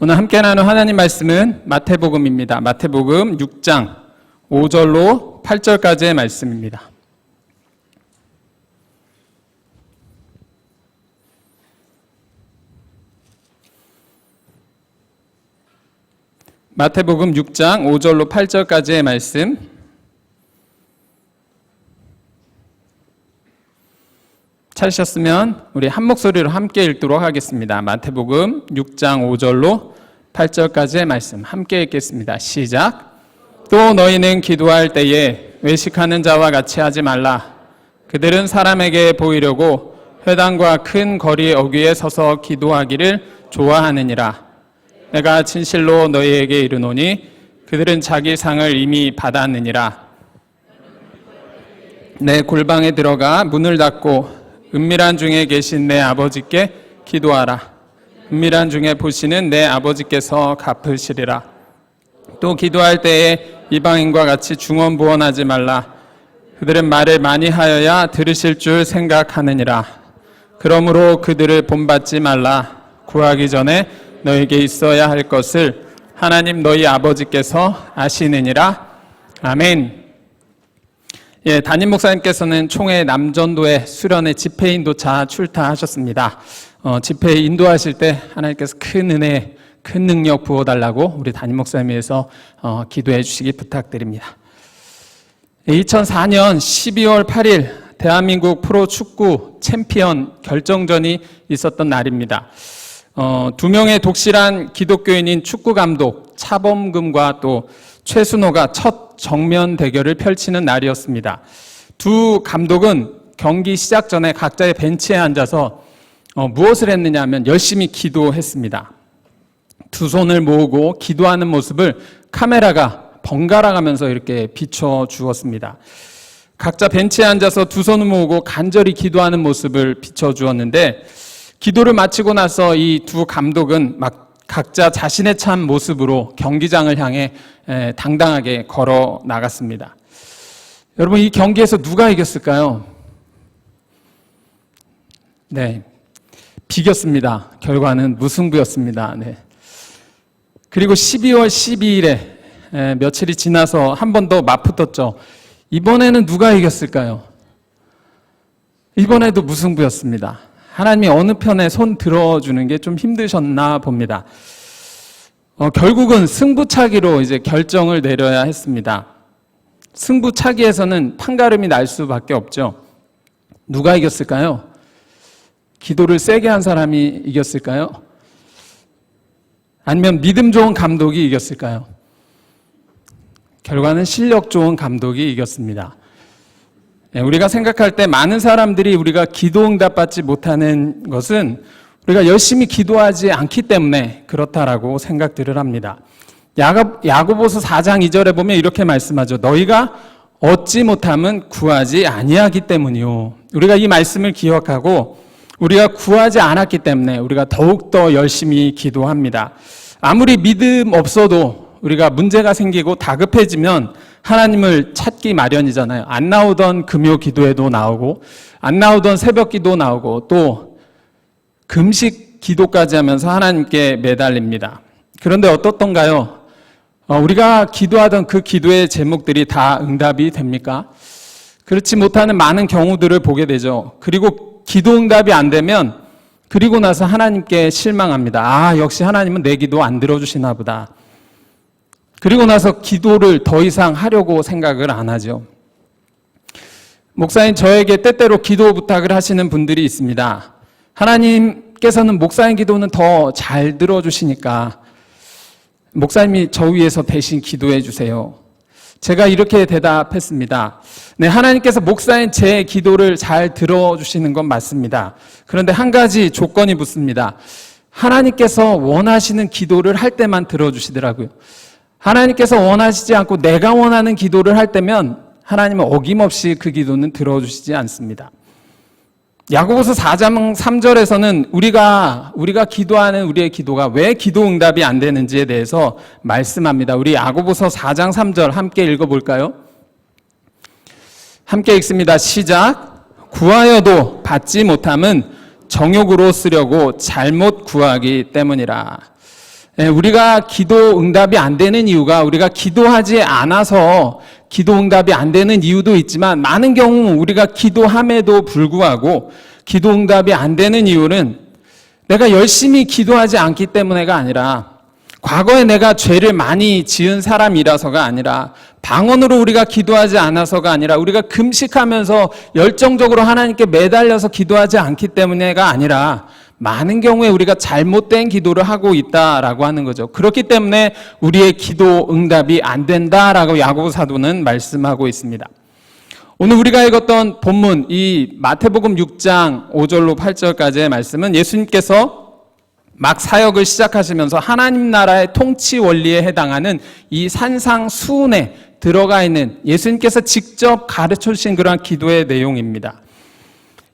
오늘 함께 나눌 하나님 말씀은 마태복음입니다. 마태복음 6장 5절로 8절까지의 말씀입니다. 마태복음 6장 5절로 8절까지의 말씀, 찾으셨으면 우리 한 목소리로 함께 읽도록 하겠습니다. 마태복음 6장 5절로 8절까지의 말씀 함께 읽겠습니다. 시작. 또 너희는 기도할 때에 외식하는 자와 같이 하지 말라. 그들은 사람에게 보이려고 회당과 큰 거리 어귀에 서서 기도하기를 좋아하느니라. 내가 진실로 너희에게 이르노니 그들은 자기 상을 이미 받았느니라. 내 골방에 들어가 문을 닫고 은밀한 중에 계신 내 아버지께 기도하라. 은밀한 중에 보시는 내 아버지께서 갚으시리라. 또 기도할 때에 이방인과 같이 중언부언하지 말라. 그들은 말을 많이 하여야 들으실 줄 생각하느니라. 그러므로 그들을 본받지 말라. 구하기 전에 너에게 있어야 할 것을 하나님 너희 아버지께서 아시느니라. 아멘. 담임 목사님께서는 총회 남전도의 수련회 집회 인도차 출타하셨습니다. 집회 인도하실 때 하나님께서 큰 은혜, 큰 능력 부어달라고 우리 담임 목사님 위해서 기도해 주시기 부탁드립니다. 2004년 12월 8일 대한민국 프로축구 챔피언 결정전이 있었던 날입니다. 두 명의 독실한 기독교인인 축구 감독 차범금과 또 최순호가 첫 정면 대결을 펼치는 날이었습니다. 두 감독은 경기 시작 전에 각자의 벤치에 앉아서 무엇을 했느냐 하면 열심히 기도했습니다. 두 손을 모으고 기도하는 모습을 카메라가 번갈아 가면서 이렇게 비춰주었습니다. 각자 벤치에 앉아서 두 손을 모으고 간절히 기도하는 모습을 비춰주었는데, 기도를 마치고 나서 이 두 감독은 각자 자신의 참 모습으로 경기장을 향해 당당하게 걸어 나갔습니다. 여러분, 이 경기에서 누가 이겼을까요? 네, 비겼습니다. 결과는 무승부였습니다. 네. 그리고 12월 12일에 며칠이 지나서 한 번 더 맞붙었죠. 이번에는 누가 이겼을까요? 이번에도 무승부였습니다. 하나님이 어느 편에 손 들어주는 게 좀 힘드셨나 봅니다. 결국은 승부차기로 이제 결정을 내려야 했습니다. 승부차기에서는 판가름이 날 수밖에 없죠. 누가 이겼을까요? 기도를 세게 한 사람이 이겼을까요? 아니면 믿음 좋은 감독이 이겼을까요? 결과는 실력 좋은 감독이 이겼습니다. 우리가 생각할 때 많은 사람들이 우리가 기도 응답받지 못하는 것은 우리가 열심히 기도하지 않기 때문에 그렇다라고 생각들을 합니다. 야고보서 4장 2절에 보면 이렇게 말씀하죠. 너희가 얻지 못함은 구하지 아니하기 때문이요. 우리가 이 말씀을 기억하고 우리가 구하지 않았기 때문에 우리가 더욱더 열심히 기도합니다. 아무리 믿음 없어도 우리가 문제가 생기고 다급해지면 하나님을 찾기 마련이잖아요. 안 나오던 금요 기도에도 나오고, 안 나오던 새벽 기도 나오고, 또 금식 기도까지 하면서 하나님께 매달립니다. 그런데 어떻던가요? 우리가 기도하던 그 기도의 제목들이 다 응답이 됩니까? 그렇지 못하는 많은 경우들을 보게 되죠. 그리고 기도 응답이 안 되면 그리고 나서 하나님께 실망합니다. 아, 역시 하나님은 내 기도 안 들어주시나 보다. 그리고 나서 기도를 더 이상 하려고 생각을 안 하죠. 목사님, 저에게 때때로 기도 부탁을 하시는 분들이 있습니다. 하나님께서는 목사님 기도는 더 잘 들어주시니까 목사님이 저 위해서 대신 기도해 주세요. 제가 이렇게 대답했습니다. 네, 하나님께서 목사님 제 기도를 잘 들어주시는 건 맞습니다. 그런데 한 가지 조건이 붙습니다. 하나님께서 원하시는 기도를 할 때만 들어주시더라고요. 하나님께서 원하시지 않고 내가 원하는 기도를 할 때면 하나님은 어김없이 그 기도는 들어주시지 않습니다. 야고보서 4장 3절에서는 우리가 기도하는 우리의 기도가 왜 기도 응답이 안 되는지에 대해서 말씀합니다. 우리 야고보서 4장 3절 함께 읽어볼까요? 함께 읽습니다. 시작. 구하여도 받지 못함은 정욕으로 쓰려고 잘못 구하기 때문이라. 우리가 기도 응답이 안 되는 이유가 우리가 기도하지 않아서 기도 응답이 안 되는 이유도 있지만 많은 경우 우리가 기도함에도 불구하고 기도 응답이 안 되는 이유는 내가 열심히 기도하지 않기 때문에가 아니라 과거에 내가 죄를 많이 지은 사람이라서가 아니라 방언으로 우리가 기도하지 않아서가 아니라 우리가 금식하면서 열정적으로 하나님께 매달려서 기도하지 않기 때문에가 아니라 많은 경우에 우리가 잘못된 기도를 하고 있다라고 하는 거죠. 그렇기 때문에 우리의 기도 응답이 안 된다라고 야고보 사도는 말씀하고 있습니다. 오늘 우리가 읽었던 본문 이 마태복음 6장 5절로 8절까지의 말씀은 예수님께서 막 사역을 시작하시면서 하나님 나라의 통치 원리에 해당하는 이 산상수훈에 들어가 있는 예수님께서 직접 가르쳐 주신 그러한 기도의 내용입니다.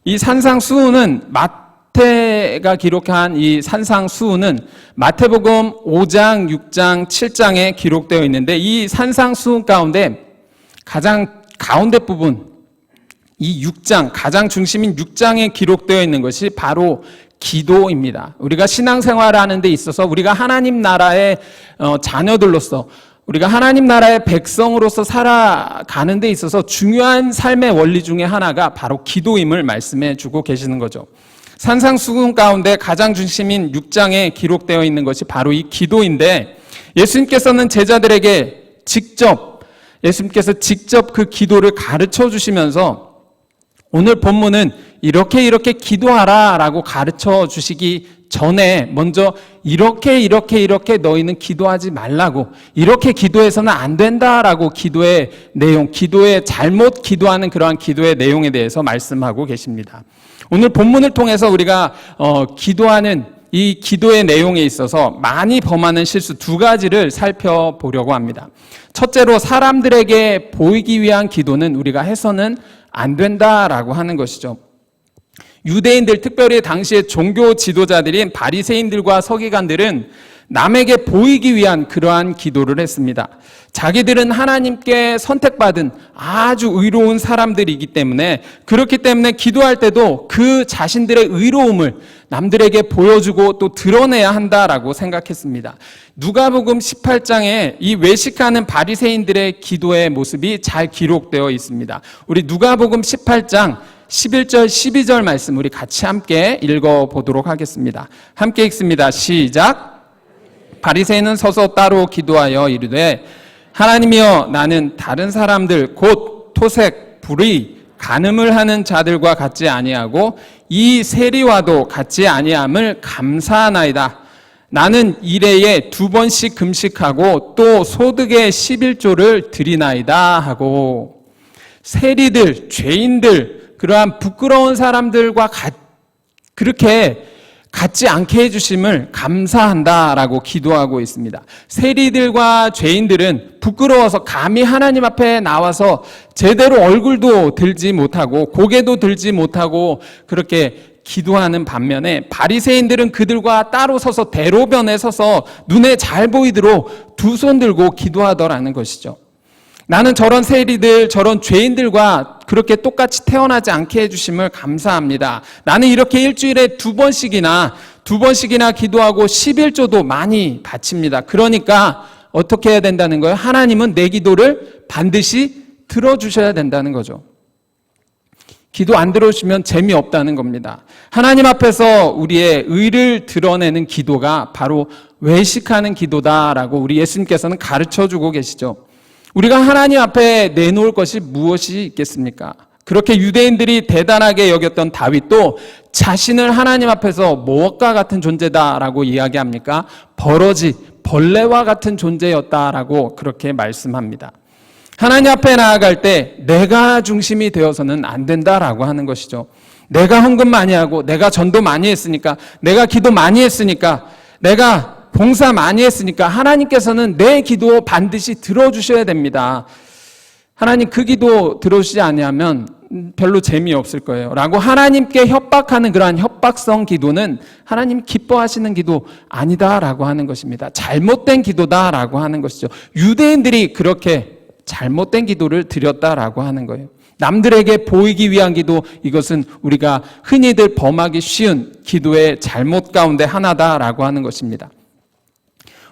이 산상수훈은 마태가 기록한 이 산상수훈은 마태복음 5장, 6장, 7장에 기록되어 있는데 이 산상수훈 가운데 가장 가운데 부분 이 6장, 가장 중심인 6장에 기록되어 있는 것이 바로 기도입니다. 우리가 신앙생활을 하는 데 있어서 우리가 하나님 나라의 자녀들로서 우리가 하나님 나라의 백성으로서 살아가는 데 있어서 중요한 삶의 원리 중에 하나가 바로 기도임을 말씀해 주고 계시는 거죠. 산상수훈 가운데 가장 중심인 6장에 기록되어 있는 것이 바로 이 기도인데 예수님께서는 제자들에게 예수님께서 직접 그 기도를 가르쳐 주시면서 오늘 본문은 이렇게 기도하라 라고 가르쳐 주시기 전에 먼저 이렇게 너희는 기도하지 말라고 이렇게 기도해서는 안 된다라고 기도의 내용, 잘못 기도하는 그러한 기도의 내용에 대해서 말씀하고 계십니다. 오늘 본문을 통해서 우리가 기도하는 이 기도의 내용에 있어서 많이 범하는 실수 두 가지를 살펴보려고 합니다. 첫째로 사람들에게 보이기 위한 기도는 우리가 해서는 안 된다라고 하는 것이죠. 유대인들, 특별히 당시의 종교 지도자들인 바리새인들과 서기관들은 남에게 보이기 위한 그러한 기도를 했습니다. 자기들은 하나님께 선택받은 아주 의로운 사람들이기 때문에 그렇기 때문에 기도할 때도 그 자신들의 의로움을 남들에게 보여주고 또 드러내야 한다라고 생각했습니다. 누가복음 18장에 이 외식하는 바리새인들의 기도의 모습이 잘 기록되어 있습니다. 우리 누가복음 18장 11절 12절 말씀 우리 같이 함께 읽어보도록 하겠습니다. 함께 읽습니다. 시작. 바리새인은 서서 따로 기도하여 이르되 하나님이여 나는 다른 사람들 곧 토색, 불의, 간음을 하는 자들과 같지 아니하고 이 세리와도 같지 아니함을 감사하나이다. 나는 일해에 2번씩 금식하고 또 소득의 11조를 드리나이다 하고 세리들, 죄인들, 그러한 부끄러운 사람들과 그렇게 갖지 않게 해주심을 감사한다라고 기도하고 있습니다. 세리들과 죄인들은 부끄러워서 감히 하나님 앞에 나와서 제대로 얼굴도 들지 못하고 고개도 들지 못하고 그렇게 기도하는 반면에 바리새인들은 그들과 따로 서서 대로변에 서서 눈에 잘 보이도록 두 손 들고 기도하더라는 것이죠. 나는 저런 세리들, 저런 죄인들과 그렇게 똑같이 태어나지 않게 해주심을 감사합니다. 나는 이렇게 일주일에 2번씩이나 기도하고 11조도 많이 바칩니다. 그러니까 어떻게 해야 된다는 거예요? 하나님은 내 기도를 반드시 들어주셔야 된다는 거죠. 기도 안 들어주시면 재미없다는 겁니다. 하나님 앞에서 우리의 의를 드러내는 기도가 바로 외식하는 기도다라고 우리 예수님께서는 가르쳐주고 계시죠. 우리가 하나님 앞에 내놓을 것이 무엇이 있겠습니까? 그렇게 유대인들이 대단하게 여겼던 다윗도 자신을 하나님 앞에서 무엇과 같은 존재다라고 이야기합니까? 버러지, 벌레와 같은 존재였다라고 그렇게 말씀합니다. 하나님 앞에 나아갈 때 내가 중심이 되어서는 안 된다라고 하는 것이죠. 내가 헌금 많이 하고 내가 전도 많이 했으니까 내가 기도 많이 했으니까 내가 봉사 많이 했으니까 하나님께서는 내 기도 반드시 들어주셔야 됩니다. 하나님 그 기도 들어주지 아니하면 별로 재미없을 거예요 라고 하나님께 협박하는 그러한 협박성 기도는 하나님 기뻐하시는 기도 아니다라고 하는 것입니다. 잘못된 기도다라고 하는 것이죠. 유대인들이 그렇게 잘못된 기도를 드렸다라고 하는 거예요. 남들에게 보이기 위한 기도, 이것은 우리가 흔히들 범하기 쉬운 기도의 잘못 가운데 하나다라고 하는 것입니다.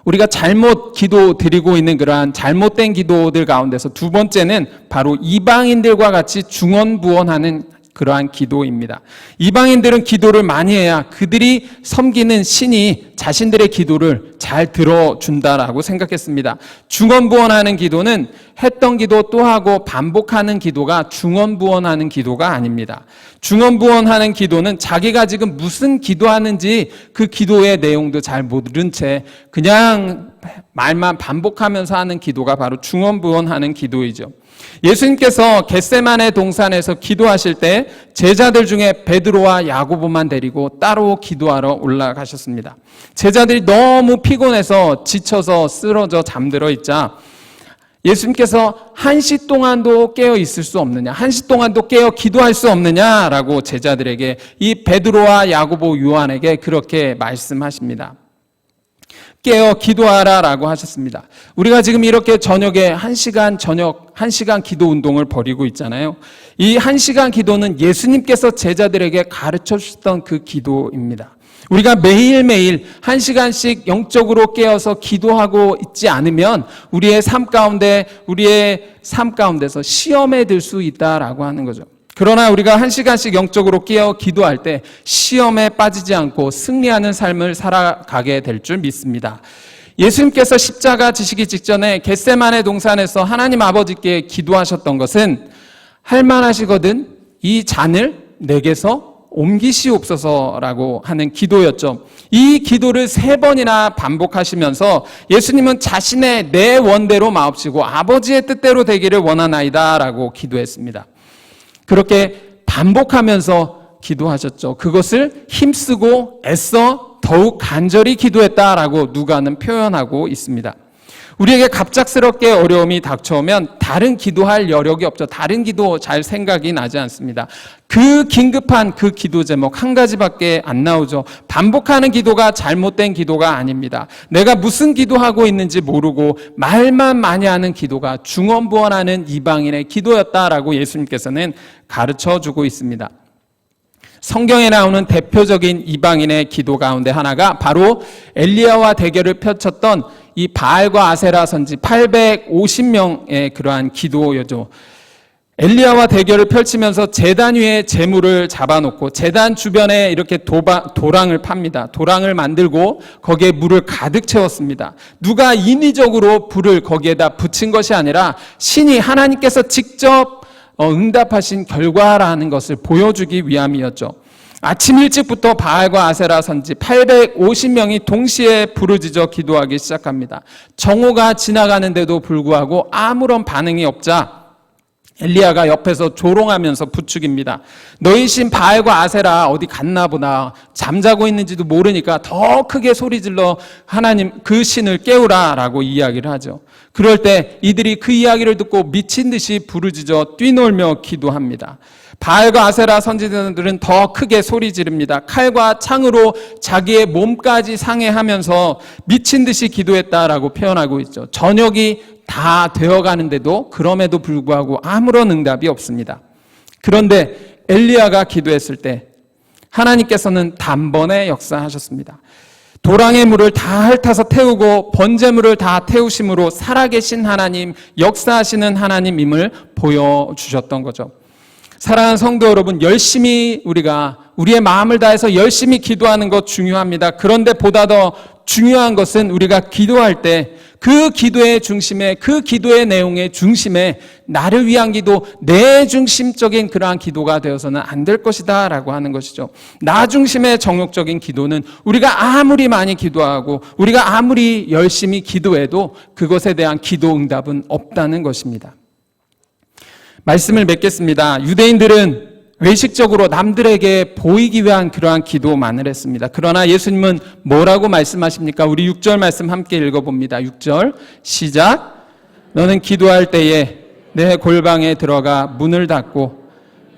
우리가 잘못 기도 드리고 있는 그러한 잘못된 기도들 가운데서 두 번째는 바로 이방인들과 같이 중언부언하는 그러한 기도입니다. 이방인들은 기도를 많이 해야 그들이 섬기는 신이 자신들의 기도를 잘 들어준다라고 생각했습니다. 중언부언하는 기도는 했던 기도 또 하고 반복하는 기도가 중언부언하는 기도가 아닙니다. 중언부언하는 기도는 자기가 지금 무슨 기도하는지 그 기도의 내용도 잘 모른 채 그냥 말만 반복하면서 하는 기도가 바로 중언부언하는 기도이죠. 예수님께서 겟세마네 동산에서 기도하실 때 제자들 중에 베드로와 야고보만 데리고 따로 기도하러 올라가셨습니다. 제자들이 너무 피곤해서 지쳐서 쓰러져 잠들어 있자 예수님께서 1시 동안도 깨어 있을 수 없느냐, 1시 동안도 깨어 기도할 수 없느냐라고 제자들에게 이 베드로와 야고보 요한에게 그렇게 말씀하십니다. 깨어 기도하라라고 하셨습니다. 우리가 지금 이렇게 저녁에 1시간 기도 운동을 벌이고 있잖아요. 이 1시간 기도는 예수님께서 제자들에게 가르쳐 주셨던 그 기도입니다. 우리가 매일매일 1시간씩 영적으로 깨어서 기도하고 있지 않으면 우리의 삶 가운데서 시험에 들 수 있다라고 하는 거죠. 그러나 우리가 1시간씩 영적으로 깨어 기도할 때 시험에 빠지지 않고 승리하는 삶을 살아가게 될 줄 믿습니다. 예수님께서 십자가 지시기 직전에 겟세마네 동산에서 하나님 아버지께 기도하셨던 것은 할만하시거든 이 잔을 내게서 옮기시옵소서라고 하는 기도였죠. 이 기도를 3번이나 반복하시면서 예수님은 자신의 내 원대로 마옵시고 아버지의 뜻대로 되기를 원하나이다 라고 기도했습니다. 그렇게 반복하면서 기도하셨죠. 그것을 힘쓰고 애써 더욱 간절히 기도했다라고 누가는 표현하고 있습니다. 우리에게 갑작스럽게 어려움이 닥쳐오면 다른 기도할 여력이 없죠. 다른 기도 잘 생각이 나지 않습니다. 그 긴급한 그 기도 제목 한 가지밖에 안 나오죠. 반복하는 기도가 잘못된 기도가 아닙니다. 내가 무슨 기도하고 있는지 모르고 말만 많이 하는 기도가 중언부언하는 이방인의 기도였다라고 예수님께서는 가르쳐주고 있습니다. 성경에 나오는 대표적인 이방인의 기도 가운데 하나가 바로 엘리야와 대결을 펼쳤던 이 바알과 아세라 선지 850명의 그러한 기도였죠. 엘리야와 대결을 펼치면서 제단 위에 제물을 잡아놓고 제단 주변에 이렇게 도랑을 팝니다. 도랑을 만들고 거기에 물을 가득 채웠습니다. 누가 인위적으로 불을 거기에다 붙인 것이 아니라 신이 하나님께서 직접 응답하신 결과라는 것을 보여주기 위함이었죠. 아침 일찍부터 바알과 아세라 선지 850명이 동시에 부르짖어 기도하기 시작합니다. 정오가 지나가는데도 불구하고 아무런 반응이 없자 엘리야가 옆에서 조롱하면서 부추깁니다. 너희 신 바알과 아세라 어디 갔나 보다. 잠자고 있는지도 모르니까 더 크게 소리질러 하나님 그 신을 깨우라라고 이야기를 하죠. 그럴 때 이들이 그 이야기를 듣고 미친 듯이 부르짖어 뛰놀며 기도합니다. 바알과 아세라 선지자들은 더 크게 소리 지릅니다. 칼과 창으로 자기의 몸까지 상해하면서 미친 듯이 기도했다라고 표현하고 있죠. 저녁이 다 되어가는데도 그럼에도 불구하고 아무런 응답이 없습니다. 그런데 엘리야가 기도했을 때 하나님께서는 단번에 역사하셨습니다. 도랑의 물을 다 핥아서 태우고 번제물을 다 태우심으로 살아계신 하나님, 역사하시는 하나님임을 보여주셨던 거죠. 사랑하는 성도 여러분, 열심히 우리가 우리의 마음을 다해서 열심히 기도하는 것 중요합니다. 그런데 보다 더 중요한 것은 우리가 기도할 때 그 기도의 중심에, 그 기도의 내용의 중심에 나를 위한 기도, 내 중심적인 그러한 기도가 되어서는 안 될 것이다 라고 하는 것이죠. 나 중심의 정욕적인 기도는 우리가 아무리 많이 기도하고 우리가 아무리 열심히 기도해도 그것에 대한 기도 응답은 없다는 것입니다. 말씀을 맺겠습니다. 유대인들은 외식적으로 남들에게 보이기 위한 그러한 기도만을 했습니다. 그러나 예수님은 뭐라고 말씀하십니까? 우리 6절 말씀 함께 읽어봅니다. 6절 시작. 너는 기도할 때에 내 골방에 들어가 문을 닫고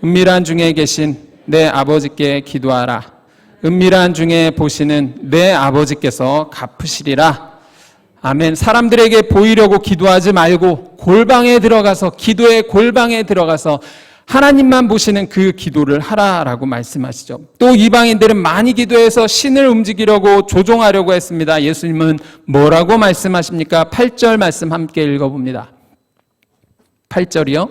은밀한 중에 계신 내 아버지께 기도하라. 은밀한 중에 보시는 내 아버지께서 갚으시리라. 아멘. 사람들에게 보이려고 기도하지 말고 골방에 들어가서, 기도의 골방에 들어가서 하나님만 보시는 그 기도를 하라라고 말씀하시죠. 또 이방인들은 많이 기도해서 신을 움직이려고 조종하려고 했습니다. 예수님은 뭐라고 말씀하십니까? 8절 말씀 함께 읽어봅니다. 8절이요.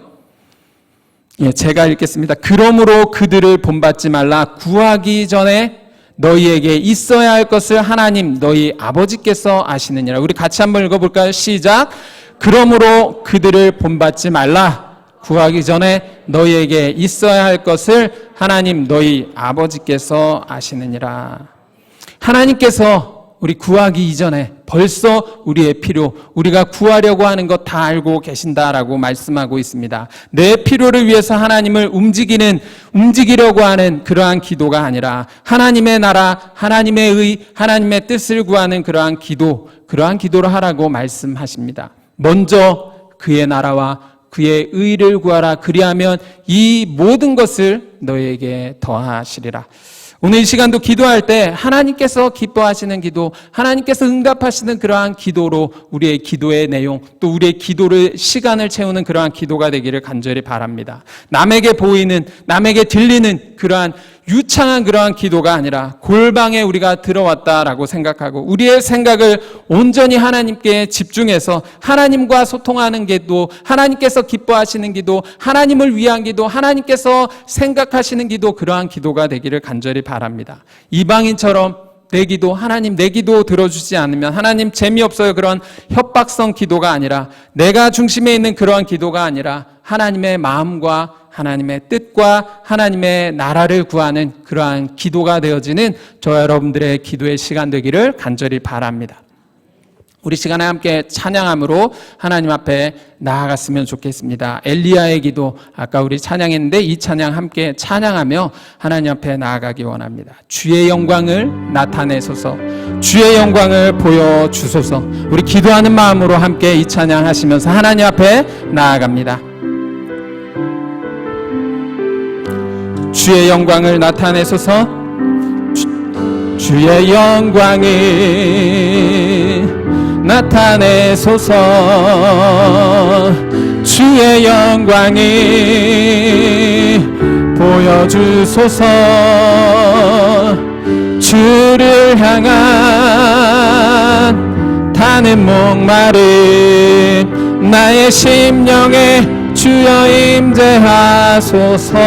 제가 읽겠습니다. 그러므로 그들을 본받지 말라. 구하기 전에 너희에게 있어야 할 것을 하나님 너희 아버지께서 아시느니라. 우리 같이 한번 읽어볼까요? 시작. 그러므로 그들을 본받지 말라. 구하기 전에 너희에게 있어야 할 것을 하나님 너희 아버지께서 아시느니라. 하나님께서 우리 구하기 이전에 벌써 우리의 필요, 우리가 구하려고 하는 것 다 알고 계신다라고 말씀하고 있습니다. 내 필요를 위해서 하나님을 움직이려고 하는 그러한 기도가 아니라 하나님의 나라, 하나님의 의, 하나님의 뜻을 구하는 그러한 기도를 하라고 말씀하십니다. 먼저 그의 나라와 그의 의를 구하라. 그리하면 이 모든 것을 너희에게 더하시리라. 오늘 이 시간도 기도할 때 하나님께서 기뻐하시는 기도, 하나님께서 응답하시는 그러한 기도로 우리의 기도의 내용, 또 우리의 기도를 시간을 채우는 그러한 기도가 되기를 간절히 바랍니다. 남에게 보이는, 남에게 들리는 그러한 유창한 그러한 기도가 아니라 골방에 우리가 들어왔다라고 생각하고 우리의 생각을 온전히 하나님께 집중해서 하나님과 소통하는 기도, 하나님께서 기뻐하시는 기도, 하나님을 위한 기도, 하나님께서 생각하시는 기도, 그러한 기도가 되기를 간절히 바랍니다. 이방인처럼 내 기도, 하나님 내 기도 들어주지 않으면 하나님 재미없어요, 그런 협박성 기도가 아니라 내가 중심에 있는 그러한 기도가 아니라 하나님의 마음과 하나님의 뜻과 하나님의 나라를 구하는 그러한 기도가 되어지는 저와 여러분들의 기도의 시간 되기를 간절히 바랍니다. 우리 시간에 함께 찬양함으로 하나님 앞에 나아갔으면 좋겠습니다. 엘리야의 기도, 아까 우리 찬양했는데 이 찬양 함께 찬양하며 하나님 앞에 나아가기 원합니다. 주의 영광을 나타내소서, 주의 영광을 보여주소서. 우리 기도하는 마음으로 함께 이 찬양 하시면서 하나님 앞에 나아갑니다. 주의 영광을 나타내소서. 주의 영광을 나타내소서. 주의 영광을 보여주소서. 주를 향한 타는 목마른 나의 심령에 주여 임재하소서.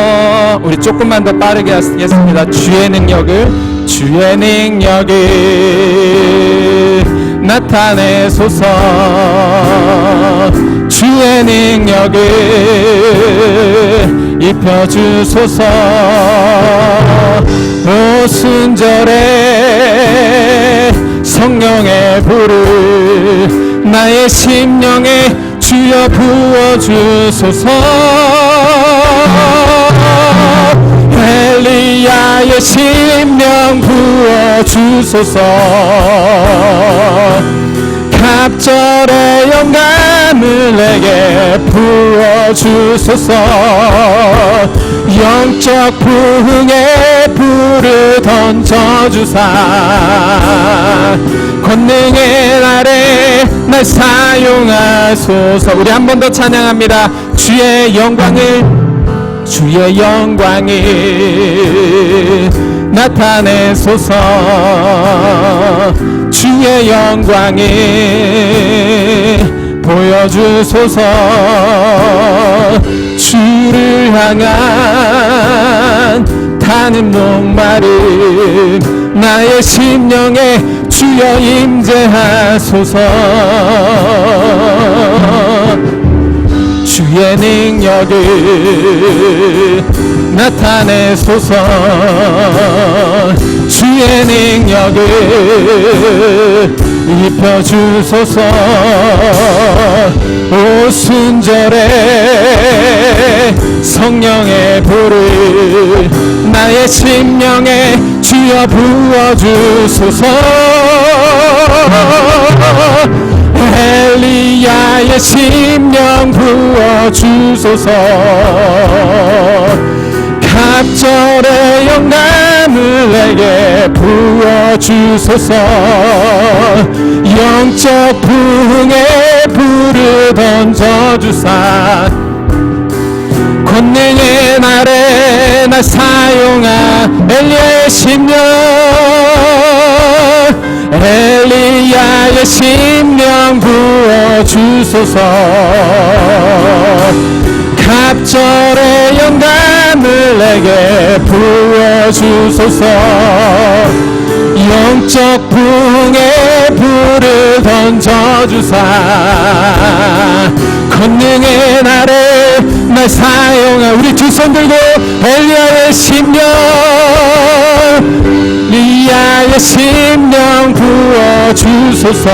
우리 조금만 더 빠르게 하겠습니다. 주의 능력을 나타내소서. 주의 능력을 입혀주소서. 오순절에 성령의 불을 나의 심령에 주여 부어주소서. 엘리야의 심령 부어주소서. 갑절의 영감을 내게 부어주소서. 영적 부흥의 불을 던져주사 권능의 날에 날 사용하소서. 우리 한 번 더 찬양합니다. 주의 영광을 나타내소서. 주의 영광을 보여주소서. 주를 향한 타는 목마른 나의 심령에 주여 임재하소서. 주의 능력을 나타내소서. 주의 능력을 입혀주소서. 오순절에 성령의 불을 나의 심령에 주여 부어주소서. 엘리야의 심령 부어주소서. 갑절의 영감을 내게 부어주소서. 영적 부흥의 불을 던져주사 권능 권능의 날에 날 사용하 엘리야의 심령 엘리야의 심령 부어주소서 갑절의 영감을 내게 부어주소서 영적 부흥의 불을 던져주사 권능의 날에 날 사용하 우리 두 손 들고 엘리야의 심령 엘리야의 심령 부어주소서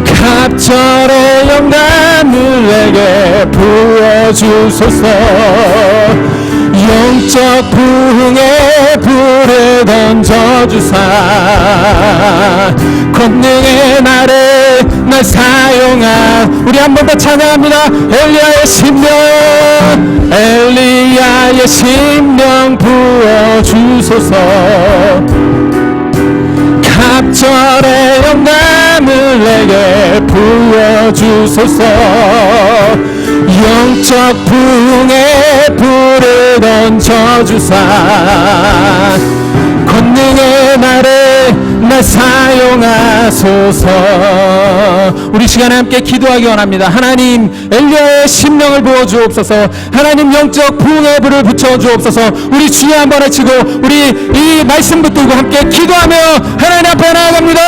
갑절의 영감을 내게 부어주소서 영적 부흥의 불을 던져주사 권능의 날에 날 사용하 우리 한 번 더 찬양합니다. 엘리야의 심령 엘리야의 심령 부어주소서 갑절의 영감을 내게 부어주소서 영적 부흥의 불을 던져주사 권능의 날에 날 사용하소서 우리 시간에 함께 기도하기 원합니다. 하나님 엘리야의 심령을 부어주옵소서 하나님 영적 부흥의 불을 붙여주옵소서 우리 주여 한번 외치고 우리 이 말씀 붙들고 함께 기도하며 하나님 앞에 나아갑니다.